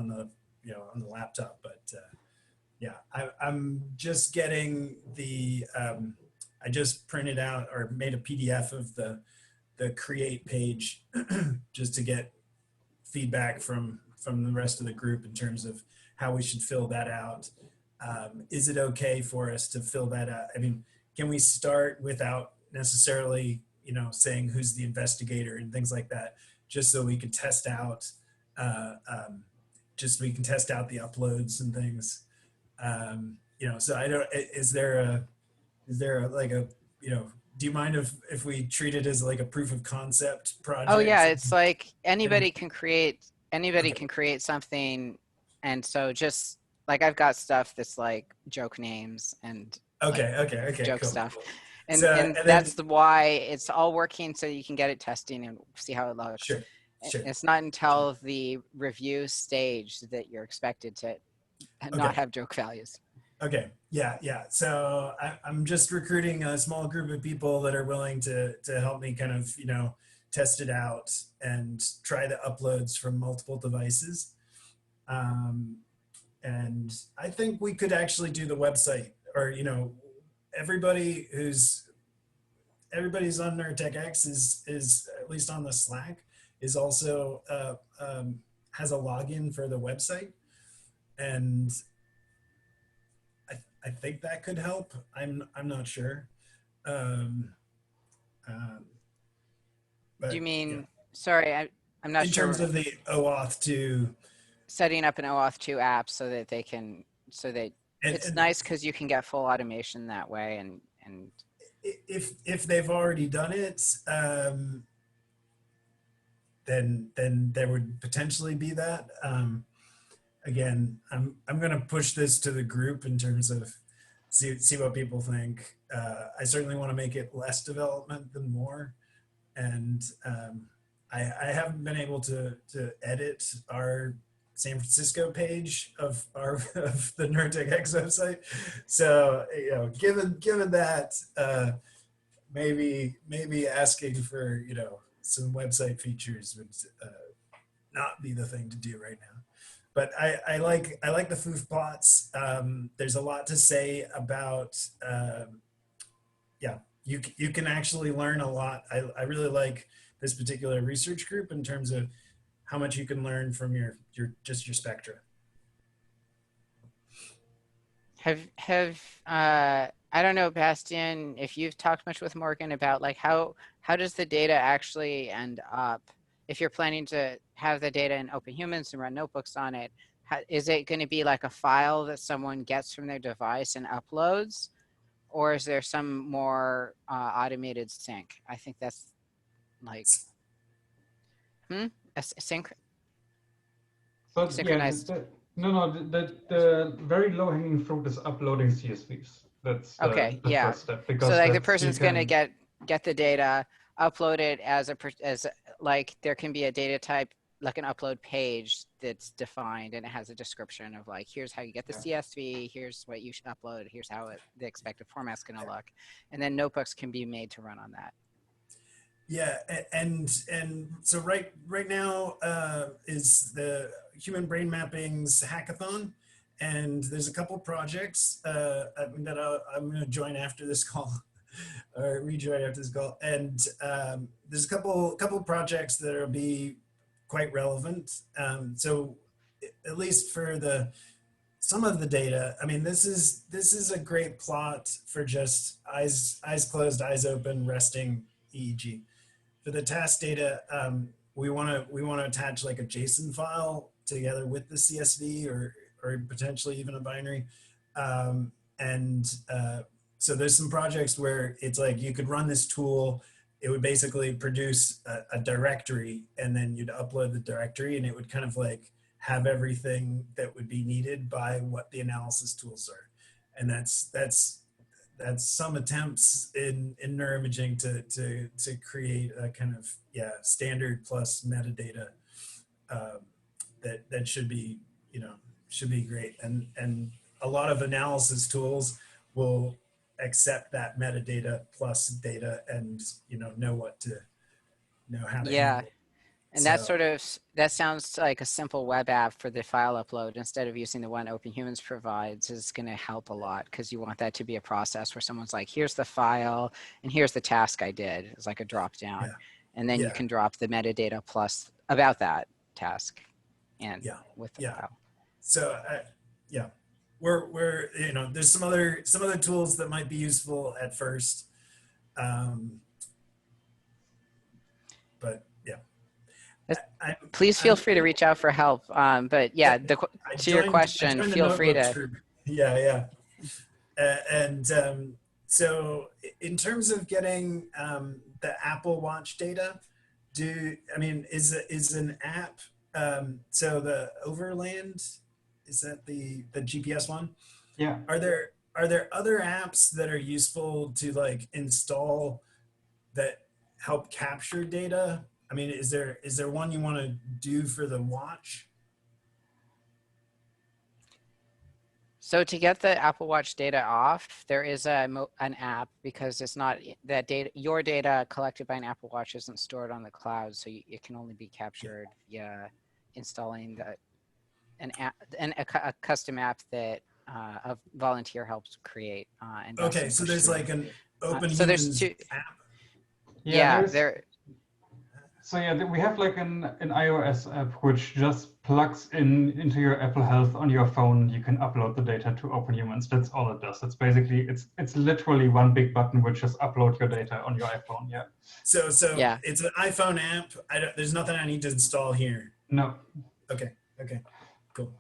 the, you know, on the laptop, but yeah, I'm just getting the I just printed out or made a PDF of the create page just to get feedback from the rest of the group in terms of how we should fill that out. Is it okay for us to fill that out? I mean, can we start without necessarily, you know, saying who's the investigator and things like that, just so we can test out, just so we can test out the uploads and things. You know, so I don't, is there like a, you know, do you mind if we treat it as like a proof of concept project? Oh yeah, it's like anybody can create something. And so just like I've got stuff that's like joke names and okay, joke cool, stuff. cool. And, So, and that's why it's all working, so you can get it testing and see how it looks. Sure. It's not until the review stage that you're expected to not have joke values. Okay, yeah. So I'm just recruiting a small group of people that are willing to help me kind of, you know, test it out and try the uploads from multiple devices. And I think we could actually do the website, or, you know, everybody's on NerdTechX is at least on the Slack, is also has a login for the website, and I think that could help. I'm not sure. But, Do you mean, yeah. sorry, I'm not sure. In terms of the OAuth 2. Setting up an OAuth 2 app so that they can, it's nice because you can get full automation that way. And if they've already done it, then there would potentially be that. Again, I'm going to push this to the group in terms of see what people think. I certainly want to make it less development than more, and I haven't been able to edit our San Francisco page of the NerdTechX website. So, you know, given that, maybe asking for, you know, some website features would not be the thing to do right now. But I like the foof plots. There's a lot to say about, yeah, you can actually learn a lot. I really like this particular research group in terms of how much you can learn from your spectra. I don't know, Bastian, if you've talked much with Morgan about like how does the data actually end up? If you're planning to have the data in Open Humans and run notebooks on it, is it going to be like a file that someone gets from their device and uploads? Or is there some more automated sync? I think that's like, synchronized. Yeah, the very low hanging fruit is uploading CSVs. That's the first step. Because so like the person's going to get the data, upload it as like there can be a data type, like an upload page that's defined, and it has a description of like, here's how you get the CSV, here's what you should upload, here's how the expected format's going to look. And then notebooks can be made to run on that. Yeah, and so right now is the Human Brain Mapping's hackathon, and there's a couple projects that I'm going to join after this call, or rejoin after this call, and there's a couple projects that will be quite relevant. So at least for some of the data, I mean, this is a great plot for just eyes closed, eyes open, resting EEG. For the task data, we want to attach like a JSON file together with the CSV, or or potentially even a binary. So there's some projects where it's like you could run this tool, it would basically produce a directory, and then you'd upload the directory, and it would kind of like have everything that would be needed by what the analysis tools are. And that's some attempts in neuroimaging to create a kind of standard plus metadata that should be should be great. And a lot of analysis tools will accept that metadata plus data and know how to handle it. And that sounds like a simple web app for the file upload instead of using the one Open Humans provides is going to help a lot, because you want that to be a process where someone's like, here's the file and here's the task I did. It's like a drop down, and then you can drop the metadata plus about that task and with the file. So we're there's some other tools that might be useful at first, but please feel free to reach out for help. But to your question, feel free to. So in terms of getting the Apple Watch data, is an app? So the Overland, is that the GPS one? Yeah. Are there other apps that are useful to like install that help capture data? I mean, is there one you want to do for the watch? So to get the Apple Watch data off, there is an app, because it's not that data. Your data collected by an Apple Watch isn't stored on the cloud, so it can only be captured via installing a custom app that a volunteer helps create. Okay, so there's like an Open so there's Humans two app. there. So we have like an iOS app which just plugs into your Apple Health on your phone. You can upload the data to Open Humans. That's all it does. It's basically it's literally one big button which just upload your data on your iPhone. Yeah. So it's an iPhone app. There's nothing I need to install here. No. Okay. Cool.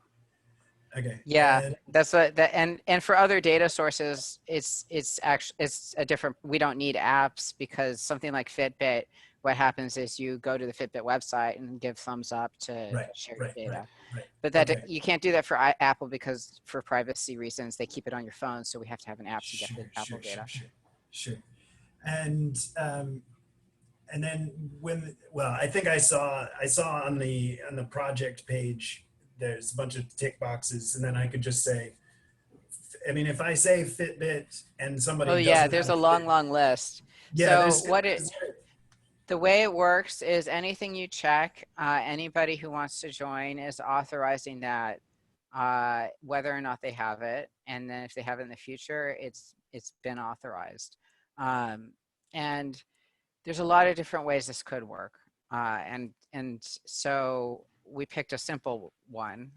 Okay. Yeah, that's what and for other data sources, it's a different. We don't need apps, because something like Fitbit, what happens is you go to the Fitbit website and give thumbs up to share your data. Right. But you can't do that for Apple, because for privacy reasons, they keep it on your phone. So we have to have an app to get the Apple data. Sure. And then I think I saw on the project page, there's a bunch of tick boxes, and then I could just say, if I say Fitbit and somebody there's a long list. Yeah. So the way it works is anything you check, anybody who wants to join is authorizing that, whether or not they have it. And then if they have it in the future, it's been authorized. And there's a lot of different ways this could work. And so we picked a simple one.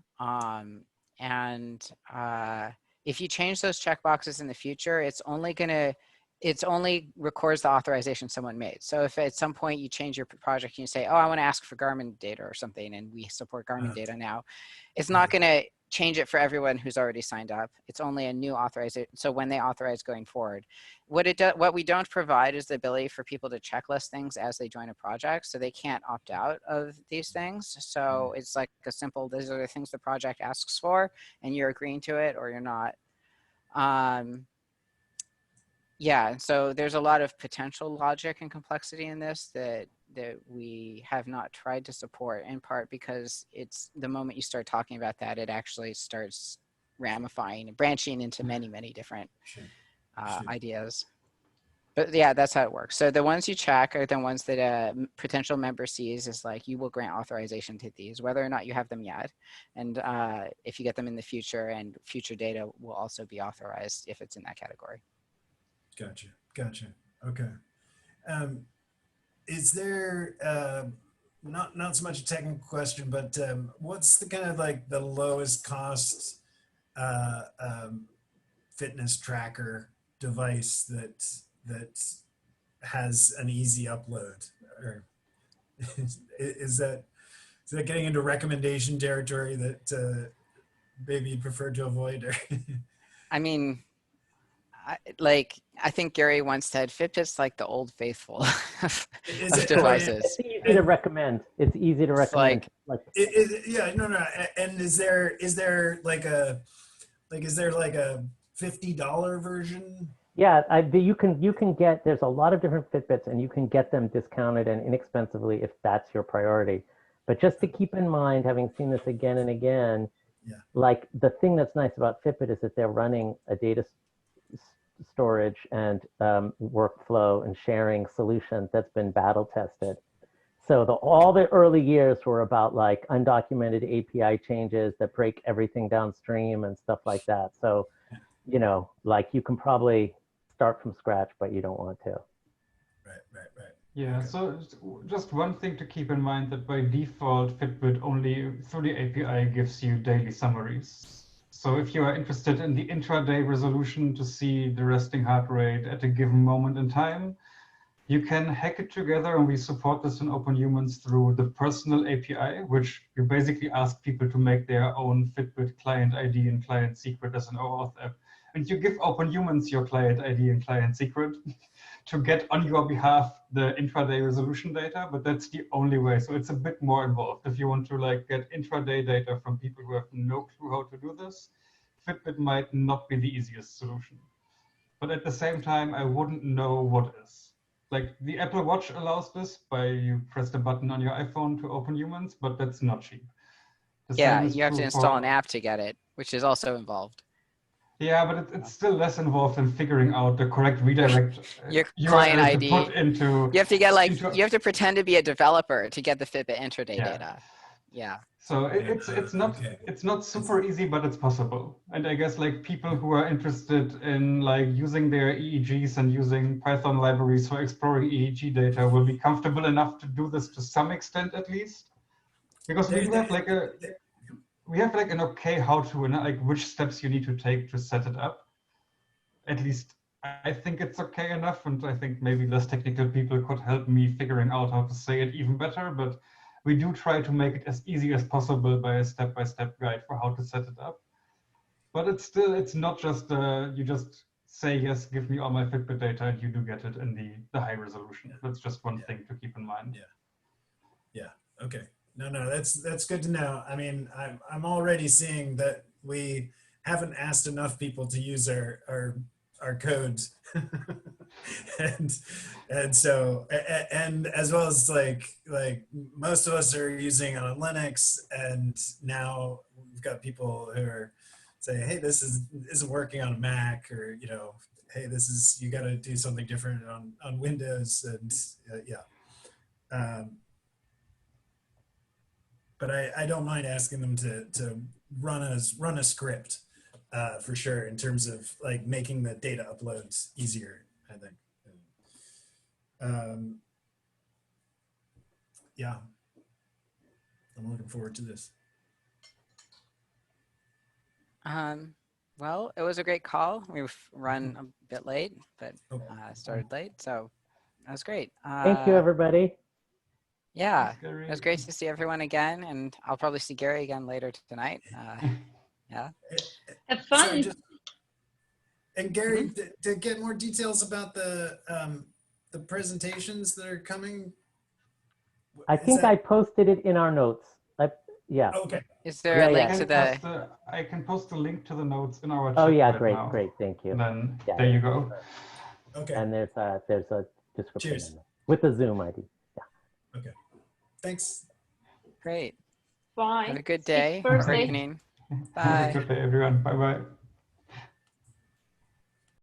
If you change those checkboxes in the future, it only records the authorization someone made. So if at some point you change your project and you say, oh, I want to ask for Garmin data or something, and we support Garmin data now, it's not going to change it for everyone who's already signed up. It's only a new authorization. So when they authorize going forward, what we don't provide is the ability for people to checklist things as they join a project, so they can't opt out of these things. So it's like a simple, these are the things the project asks for, and you're agreeing to it or you're not. So there's a lot of potential logic and complexity in this that we have not tried to support, in part because it's the moment you start talking about that, it actually starts ramifying and branching into many different ideas. But yeah, that's how it works. So the ones you check are the ones that a potential member sees as like, you will grant authorization to these, whether or not you have them yet. And if you get them in the future, and future data will also be authorized if it's in that category. Gotcha. Okay. Is there, not so much a technical question, but what's the kind of like the lowest cost fitness tracker device that has an easy upload? Or is that getting into recommendation territory maybe you'd prefer to avoid? Or I mean, I think Gary once said, Fitbit's like the old faithful of is it? devices. It's easy to recommend. It's easy to recommend. Like, Yeah, no. And is there like a $50 version? yeah, you can get, there's a lot of different Fitbits and you can get them discounted and inexpensively if that's your priority. But just to keep in mind, having seen this again and again, Yeah. like the thing that's nice about Fitbit is that they're running a data storage and workflow and sharing solution that's been battle tested. So all the early years were about like undocumented API changes that break everything downstream and stuff like that. So, you know, like you can probably start from scratch, but you don't want to. Right. Yeah, Okay. so just one thing to keep in mind that by default, Fitbit only through the API gives you daily summaries. So if you are interested in the intraday resolution to see the resting heart rate at a given moment in time, you can hack it together, and we support this in Open Humans through the personal API, which you basically ask people to make their own Fitbit client ID and client secret as an OAuth app. And you give Open Humans your client ID and client secret to get on your behalf the intraday resolution data, but that's the only way. So it's a bit more involved. If you want to like get intraday data from people who have no clue how to do this, Fitbit might not be the easiest solution. But at the same time, I wouldn't know what is. Like the Apple Watch allows this by you press the button on your iPhone to Open Humans, but that's not cheap. The Yeah, same is you have to true install for- an app to get it, which is also involved. Yeah, but it's still less involved in figuring out the correct redirect Your URL client to ID. put into. You have to get like, into- you have to pretend to be a developer to get the Fitbit intraday Yeah. data. Yeah. So it's not Okay. it's not super easy, but it's possible. And I guess like people who are interested in like using their EEGs and using Python libraries for exploring EEG data will be comfortable enough to do this to some extent at least, because we do have like an okay how-to and like which steps you need to take to set it up. At least I think it's okay enough, and I think maybe less technical people could help me figuring out how to say it even better, but we do try to make it as easy as possible by a step-by-step guide for how to set it up. But it's not just you just say, yes, give me all my Fitbit data, and you do get it in the high resolution. That's just one thing to keep in mind. Yeah. Okay. No, that's good to know. I mean, I'm already seeing that we haven't asked enough people to use our codes, and so and as well as like most of us are using on Linux, and now we've got people who are saying, hey, this isn't working on a Mac, or you know, hey, you got to do something different on Windows, and but I don't mind asking them to run a script for sure, in terms of like making the data uploads easier, I think. Yeah, I'm looking forward to this. Well, it was a great call. We've run a bit late, but Oh. started late, so that was great. Thank you, everybody. Yeah, Thanks, Gary. it was great to see everyone again, and I'll probably see Gary again later tonight. Yeah. Have So fun. and Gary, to get more details about the presentations that are coming. I is think that- I posted it in our notes. Yeah. Okay. Is there Yeah, a yeah. link to the? I can post a link to the notes in our chat. Oh yeah, right great, now. great. Thank you. And then Yeah. there you go. Okay. And there's a description Cheers. in there with the Zoom ID. Thanks. Great. Bye. Have a good Speak day. Thursday. Great evening. Have a Bye. good day, everyone. Bye-bye.